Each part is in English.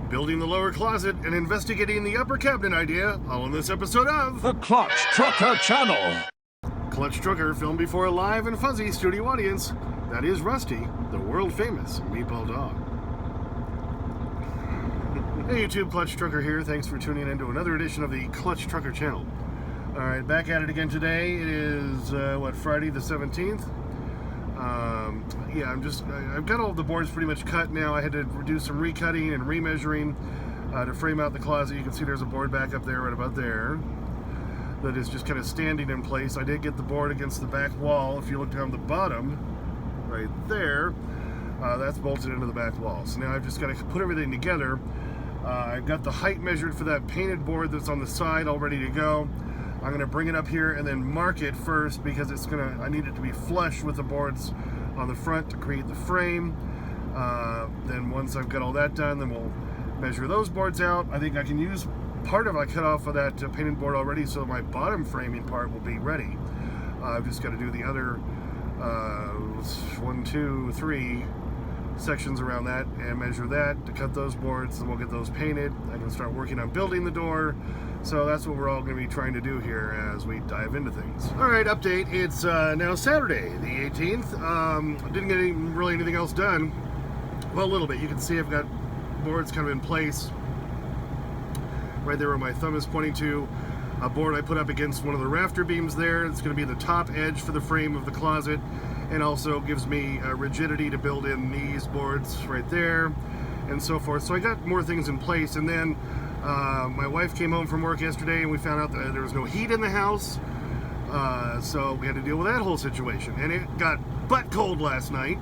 building the lower closet, and investigating the upper cabinet idea, all in this episode of The Clutch Trucker Channel. Clutch Trucker, filmed before a live and fuzzy studio audience. That is Rusty, the world-famous meatball dog. Hey YouTube, Clutch Trucker here. Thanks for tuning in to another edition of the Clutch Trucker Channel. Alright, back at it again today. It is, Friday the 17th. I've got all the boards pretty much cut now. I had to do some recutting and remeasuring to frame out the closet. You can see there's a board back up there, right about there, that is just kind of standing in place. I did get the board against the back wall. If you look down the bottom, right there, that's bolted into the back wall. So now I've just got to put everything together. I've got the height measured for that painted board that's on the side all ready to go. I'm going to bring it up here and then mark it first because I need it to be flush with the boards on the front to create the frame. Then once I've got all that done, then we'll measure those boards out. I think I can use part of I cut off of that painted board already, so my bottom framing part will be ready. I've just got to do the other 1, 2, 3 sections around that and measure that to cut those boards, and we'll get those painted. I can start working on building the door. So that's what we're all going to be trying to do here as we dive into things. All right, update. It's now Saturday, the 18th. Didn't get really anything else done. Well, a little bit. You can see I've got boards kind of in place. Right there where my thumb is pointing to. A board I put up against one of the rafter beams there. It's going to be the top edge for the frame of the closet, and also gives me rigidity to build in these boards right there, and so forth. So I got more things in place, and then my wife came home from work yesterday and we found out that there was no heat in the house, so we had to deal with that whole situation, and it got butt cold last night.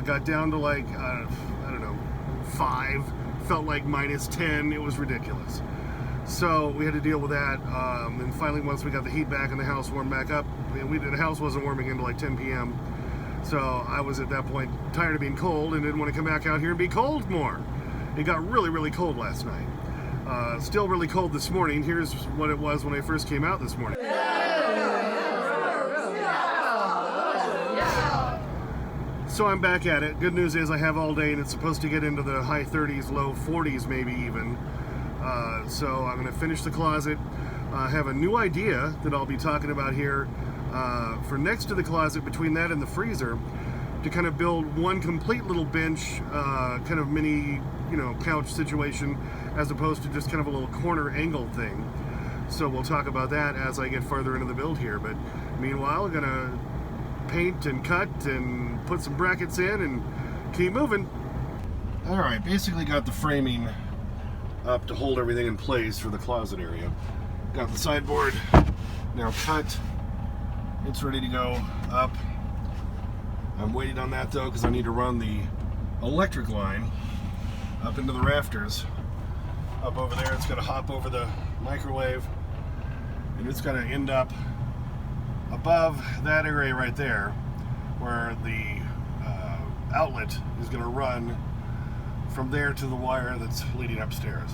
Got down to like I don't know, 5, felt like -10. It was ridiculous. So we had to deal with that, and finally once we got the heat back and the house warmed back up, the house wasn't warming until like 10 p.m. So I was at that point tired of being cold and didn't want to come back out here and be cold more. It got really, really cold last night. Still really cold this morning. Here's what it was when I first came out this morning. So I'm back at it. Good news is I have all day, and it's supposed to get into the high 30s, low 40s maybe even. So I'm going to finish the closet. I have a new idea that I'll be talking about here for next to the closet, between that and the freezer, to kind of build one complete little bench, kind of mini, couch situation, as opposed to just kind of a little corner angle thing. So we'll talk about that as I get further into the build here. But meanwhile, I'm gonna paint and cut and put some brackets in and keep moving. All right, basically got the framing up to hold everything in place for the closet area. Got the sideboard now cut. It's ready to go up. I'm waiting on that though because I need to run the electric line up into the rafters. Up over there, it's going to hop over the microwave, and it's going to end up above that area right there, where the outlet is going to run from there to the wire that's leading upstairs.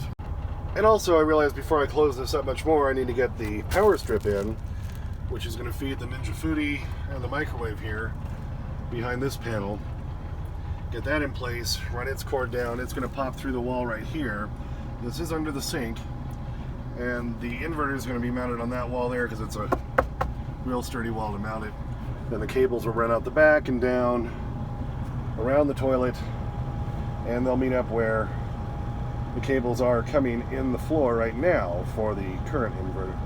And also I realized before I close this up much more, I need to get the power strip in, which is going to feed the Ninja Foodie and the microwave here behind this panel. Get that in place, run its cord down. It's going to pop through the wall right here. This is under the sink, and the inverter is going to be mounted on that wall there because it's a real sturdy wall to mount it. Then the cables will run out the back and down around the toilet, and they'll meet up where the cables are coming in the floor right now for the current inverter,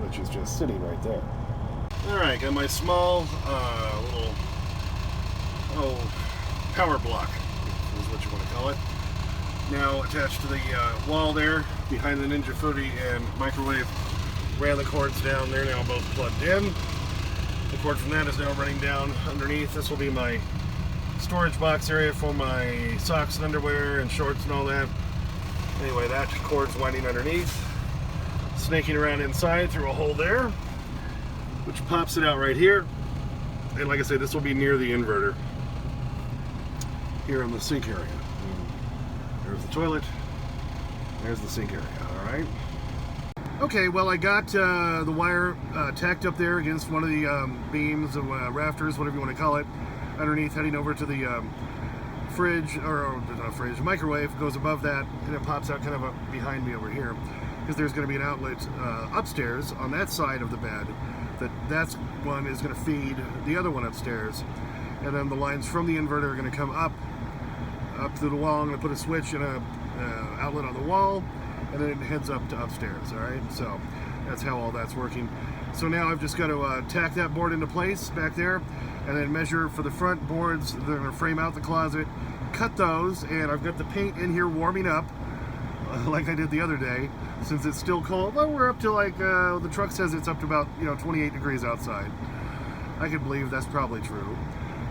which is just sitting right there. Alright, got my small little power block, is what you want to call it, now attached to the wall there behind the Ninja Foodie and microwave. Ran the cords down. They're now both plugged in. The cord from that is now running down underneath. This will be my storage box area for my socks and underwear and shorts and all that. Anyway, that cord's winding underneath, snaking around inside through a hole there, which pops it out right here. And like I said, this will be near the inverter here in the sink area. There's the toilet, there's the sink area. All right. Okay, well, I got the wire tacked up there against one of the beams, rafters, whatever you want to call it, underneath, heading over to the fridge, or not fridge, microwave goes above that, and it pops out kind of up behind me over here, because there's going to be an outlet upstairs on that side of the bed. That's one is going to feed the other one upstairs, and then the lines from the inverter are going to come up through the wall. I'm going to put a switch and a outlet on the wall, and then it heads up to upstairs. All right, so that's how all that's working. So now I've just got to tack that board into place back there, and then measure for the front boards. They're going to frame out the closet, cut those, and I've got the paint in here warming up like I did the other day, since it's still cold. Well, we're up to like, the truck says it's up to about 28 degrees outside. I can believe that's probably true.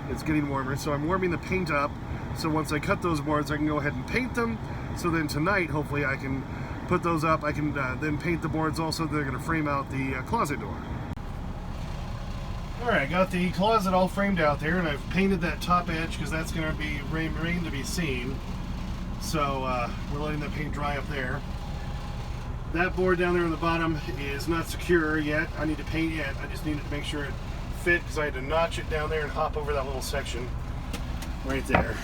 It's getting warmer, so I'm warming the paint up, so once I cut those boards I can go ahead and paint them. So then tonight hopefully I can put those up. I can then paint the boards also. They're going to frame out the closet door. Alright, I got the closet all framed out there, and I've painted that top edge because that's going to be remain to be seen. So we're letting the paint dry up there. That board down there on the bottom is not secure yet. I need to paint it. I just needed to make sure it fit, because I had to notch it down there and hop over that little section right there.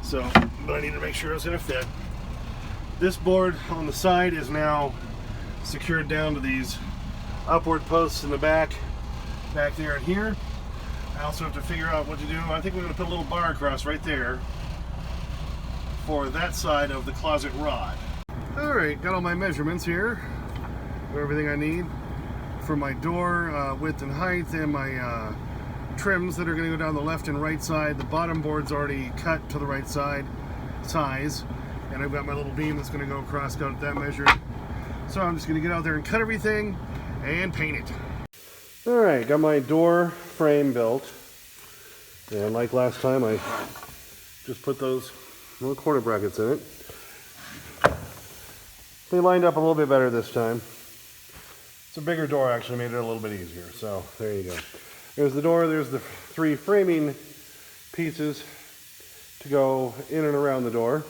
So, but I need to make sure it's going to fit. This board on the side is now secured down to these upward posts in the back there and here. I also have to figure out what to do. I think we're going to put a little bar across right there for that side of the closet rod. Alright, got all my measurements here, everything I need for my door width and height, and my trims that are going to go down the left and right side. The bottom board's already cut to the right side size, and I've got my little beam that's going to go across, got that measured. So I'm just going to get out there and cut everything and paint it. Alright, got my door frame built, and like last time I just put those little quarter brackets in it. They lined up a little bit better this time. It's a bigger door, actually made it a little bit easier. So there you go. There's the door, there's the 3 framing pieces to go in and around the door.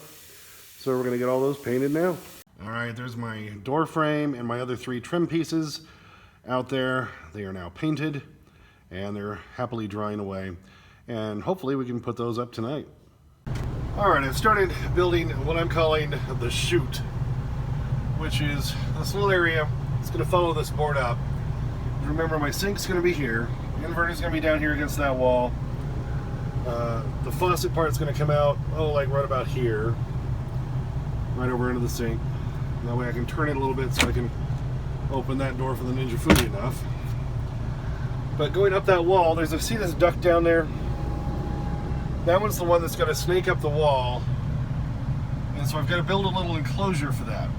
So we're gonna get all those painted now. All right, there's my door frame and my other 3 trim pieces out there. They are now painted and they're happily drying away. And hopefully we can put those up tonight. All right, I've started building what I'm calling the chute, which is this little area. It's going to follow this board up. Remember, my sink's going to be here. The inverter's going to be down here against that wall. The faucet part's going to come out, like right about here, right over into the sink. And that way I can turn it a little bit so I can open that door for the Ninja Foodie enough. But going up that wall, see this duct down there? That one's the one that's going to snake up the wall. And so I've got to build a little enclosure for that.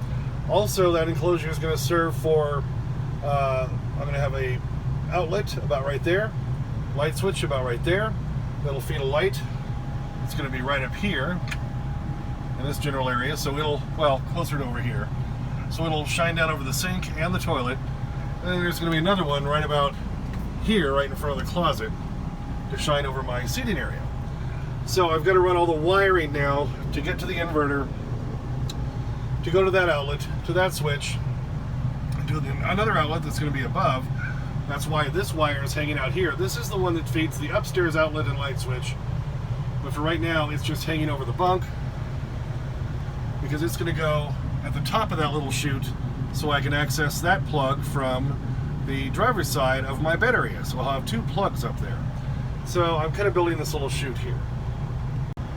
Also, that enclosure is going to serve for, I'm going to have a outlet about right there, light switch about right there, that'll feed a light. It's going to be right up here in this general area, so closer to over here. So it'll shine down over the sink and the toilet. And then there's going to be another one right about here, right in front of the closet, to shine over my seating area. So I've got to run all the wiring now to get to the inverter, to go to that outlet, to that switch, to another outlet that's going to be above. That's why this wire is hanging out here. This is the one that feeds the upstairs outlet and light switch. But for right now, it's just hanging over the bunk, because it's going to go at the top of that little chute so I can access that plug from the driver's side of my bed area. So I'll have 2 plugs up there. So I'm kind of building this little chute here.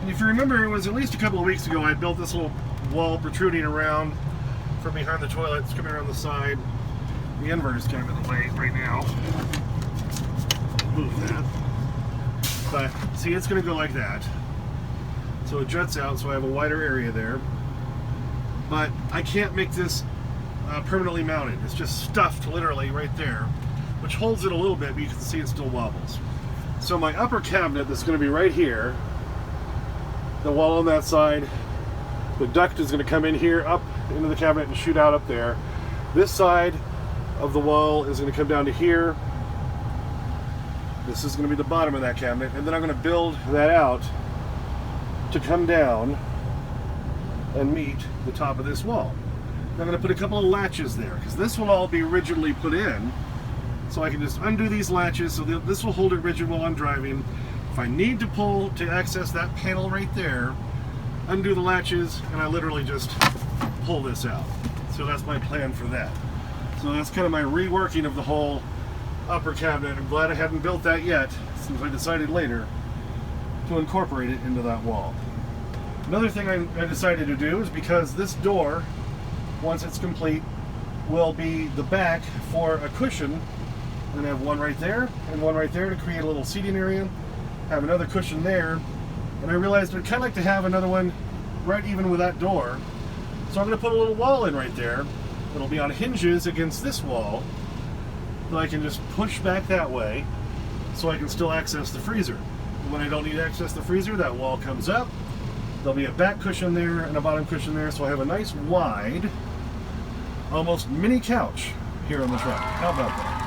And if you remember, it was at least a couple of weeks ago I built this little wall protruding around from behind the toilet. It's coming around the side. The inverter's kind of in the way right now. Move that. But see, it's going to go like that. So it juts out, so I have a wider area there. But I can't make this permanently mounted. It's just stuffed literally right there, which holds it a little bit, but you can see it still wobbles. So my upper cabinet that's going to be right here, the wall on that side, the duct is going to come in here, up into the cabinet and shoot out up there. This side of the wall is going to come down to here. This is going to be the bottom of that cabinet, and then I'm going to build that out to come down and meet the top of this wall. I'm going to put a couple of latches there, because this will all be rigidly put in. So I can just undo these latches, so this will hold it rigid while I'm driving. If I need to pull to access that panel right there, undo the latches, and I literally just pull this out. So that's my plan for that. So that's kind of my reworking of the whole upper cabinet. I'm glad I hadn't built that yet, since I decided later to incorporate it into that wall. Another thing I decided to do is because this door, once it's complete, will be the back for a cushion. I'm going to have one right there and one right there to create a little seating area. Have another cushion there. And I realized I'd kind of like to have another one right even with that door. So I'm going to put a little wall in right there. It'll be on hinges against this wall. So I can just push back that way so I can still access the freezer. When I don't need to access the freezer, that wall comes up. There'll be a back cushion there and a bottom cushion there, so I have a nice wide, almost mini couch here on the truck. How about that?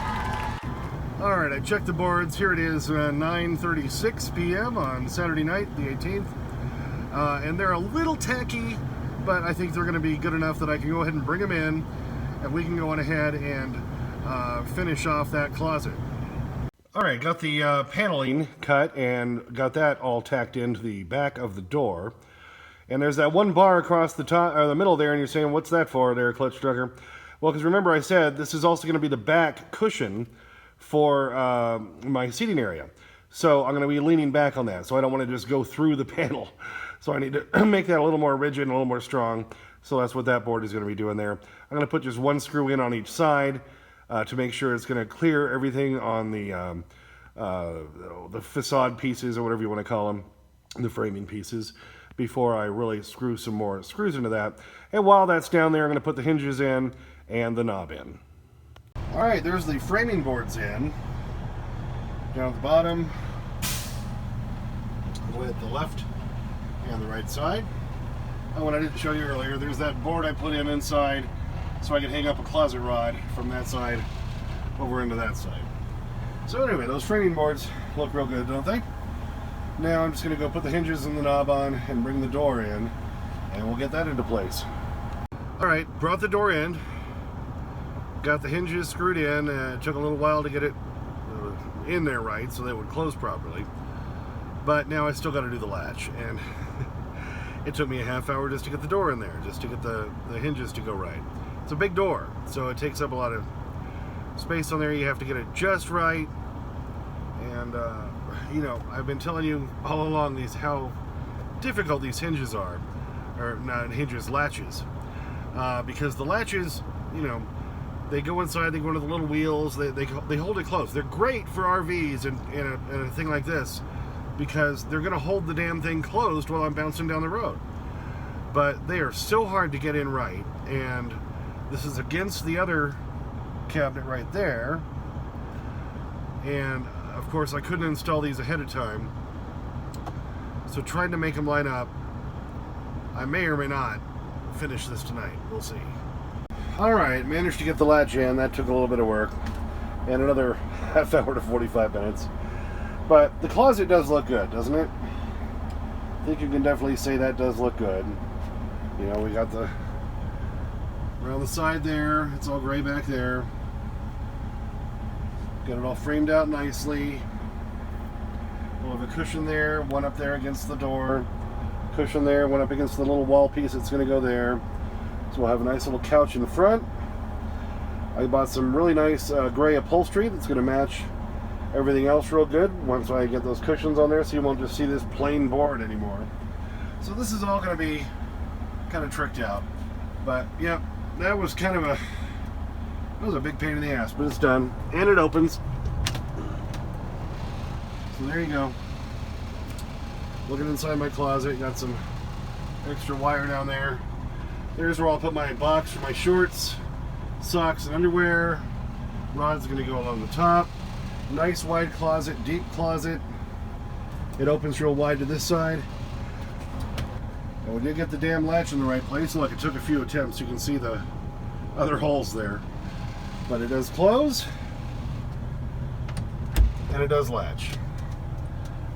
All right, I checked the boards. Here it is, 9:36 p.m. on Saturday night, the 18th. And they're a little tacky, but I think they're going to be good enough that I can go ahead and bring them in, and we can go on ahead and finish off that closet. All right, got the paneling cut and got that all tacked into the back of the door. And there's that one bar across the top, or the middle there, and you're saying, what's that for there, Clutch Trucker? Well, because remember I said this is also going to be the back cushion for my seating area. So I'm going to be leaning back on that, so I don't want to just go through the panel. So I need to make that a little more rigid and a little more strong. So that's what that board is going to be doing there. I'm going to put just one screw in on each side to make sure it's going to clear everything on the facade pieces, or whatever you want to call them, the framing pieces, before I really screw some more screws into that. And while that's down there, I'm going to put the hinges in and the knob in. All right, there's the framing boards in. Down at the bottom, all the way at the left and the right side. Oh, what I didn't show you earlier, there's that board I put in inside so I can hang up a closet rod from that side over into that side. So anyway, those framing boards look real good, don't they? Now I'm just going to go put the hinges and the knob on and bring the door in, and we'll get that into place. Alright, brought the door in, got the hinges screwed in. It took a little while to get it in there right so they would close properly. But now I still got to do the latch, and it took me a half hour just to get the door in there, just to get the hinges to go right. It's a big door, so it takes up a lot of space on there. You have to get it just right. And you know, I've been telling you all along how difficult these hinges are, or not hinges, latches, because the latches, you know, they go inside, they go into the little wheels, they hold it close. They're great for RVs and a thing like this, because they're going to hold the damn thing closed while I'm bouncing down the road. But they are so hard to get in right, and this is against the other cabinet right there, and of course I couldn't install these ahead of time, so trying to make them line up. I may or may not finish this tonight, we'll see. Alright, managed to get the latch in. That took a little bit of work, and another half hour to 45 minutes. But the closet does look good, doesn't it? I think you can definitely say that does look good. You know, we got the around the side there, it's all gray back there. Got it all framed out nicely. We'll have a cushion there, one up there against the door. Cushion there, one up against the little wall piece that's going to go there. So we'll have a nice little couch in the front. I bought some really nice gray upholstery that's going to match everything else real good once I get those cushions on there, so you won't just see this plain board anymore. So this is all going to be kind of tricked out. But yeah, that was a big pain in the ass, but it's done. And it opens. So there you go. Looking inside my closet, got some extra wire down there. There's where I'll put my box for my shorts, socks, and underwear. Rod's going to go along the top. Nice wide closet, deep closet. It opens real wide to this side. And we did get the damn latch in the right place. Look, it took a few attempts. You can see the other holes there. But it does close. And it does latch.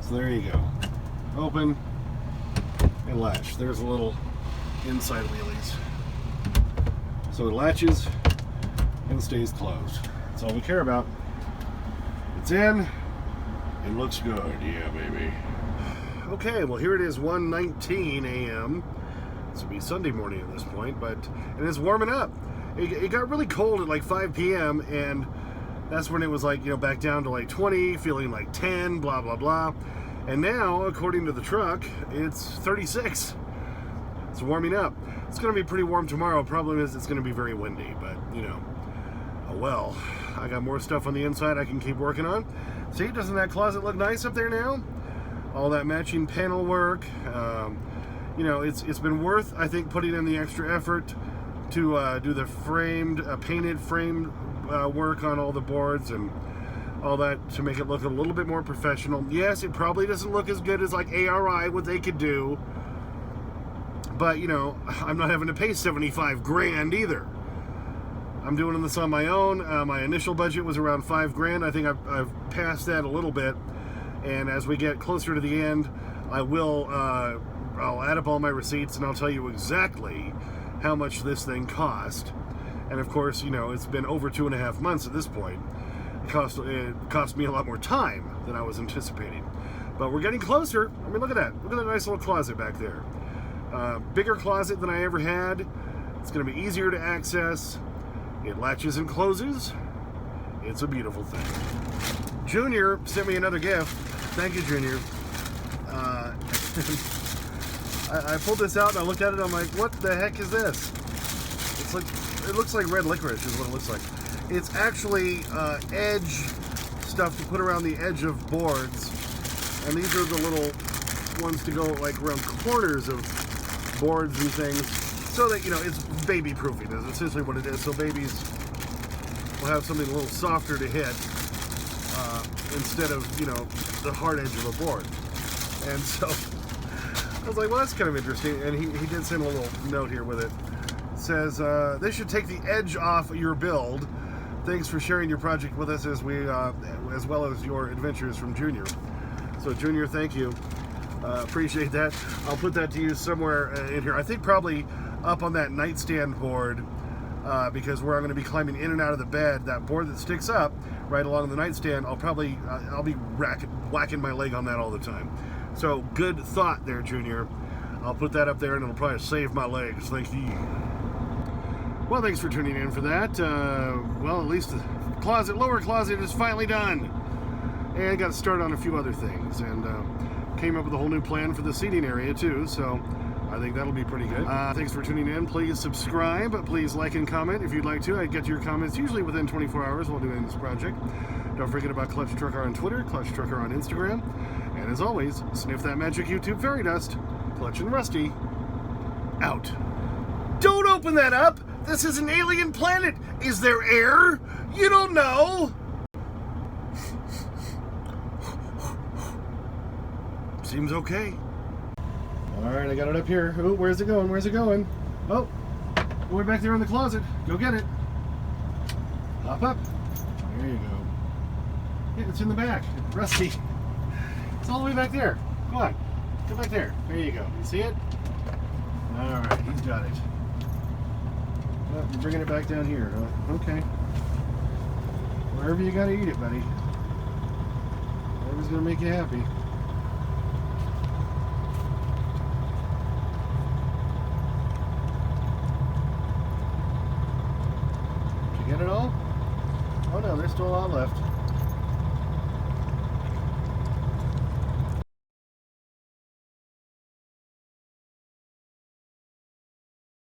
So there you go. Open and latch. There's a little inside wheelies. So it latches and stays closed. That's all we care about. It's in. It looks good, yeah, baby. Okay, well here it is, 1:19 a.m. This will be Sunday morning at this point, but it is warming up. It got really cold at like 5 p.m. and that's when it was like, back down to like 20, feeling like 10, blah, blah, blah. And now, according to the truck, it's 36. It's warming up. It's going to be pretty warm tomorrow. Problem is it's going to be very windy, but, oh well. I got more stuff on the inside I can keep working on. See, doesn't that closet look nice up there now? All that matching panel work. It's been worth, I think, putting in the extra effort to do the painted frame work on all the boards and all that to make it look a little bit more professional. Yes, it probably doesn't look as good as like ARI, what they could do. But, I'm not having to pay 75 grand either. I'm doing this on my own. My initial budget was around 5 grand. I think I've passed that a little bit. And as we get closer to the end, I'll add up all my receipts and I'll tell you exactly how much this thing cost. And of course, it's been over 2.5 months at this point. It cost me a lot more time than I was anticipating. But we're getting closer. I mean, look at that. Look at that nice little closet back there. Bigger closet than I ever had. It's going to be easier to access. It latches and closes. It's a beautiful thing. Junior sent me another gift. Thank you, Junior. I pulled this out and I looked at it. I'm like, what the heck is this? It looks like red licorice is what it looks like. It's actually edge stuff to put around the edge of boards, and these are the little ones to go like around corners of boards and things, so that it's baby proofing is essentially what it is. So babies will have something a little softer to hit instead of the hard edge of a board. And so I was like, well, that's kind of interesting. And he did send a little note here with it. It says, this should take the edge off your build. Thanks for sharing your project with us as well as your adventures, from Junior. So Junior, thank you. Appreciate that. I'll put that to use somewhere in here. I think probably up on that nightstand board, because where I'm going to be climbing in and out of the bed, that board that sticks up right along the nightstand, I'll be whacking my leg on that all the time. So good thought there, Junior. I'll put that up there and it'll probably save my legs. Thank you. Well, thanks for tuning in for that. Well, at least the lower closet is finally done. And got to start on a few other things. And came up with a whole new plan for the seating area, too. So I think that'll be pretty good. Thanks for tuning in. Please subscribe. Please like and comment if you'd like to. I get to your comments usually within 24 hours while doing this project. Don't forget about Clutch Trucker on Twitter, Clutch Trucker on Instagram. And as always, sniff that magic YouTube fairy dust. Clutch and Rusty, out. Don't open that up! This is an alien planet! Is there air? You don't know! Seems okay. Alright, I got it up here. Oh, where's it going? Where's it going? Oh, way back there in the closet. Go get it. Hop up. There you go. Yeah, it's in the back. Rusty. It's all the way back there. Come on. Go back there. There you go. You see it? Alright, he's got it. Oh, you're bringing it back down here, huh? Okay. Wherever you gotta eat it, buddy. Whatever's gonna make you happy. Did you get it all? Oh no, there's still a lot left.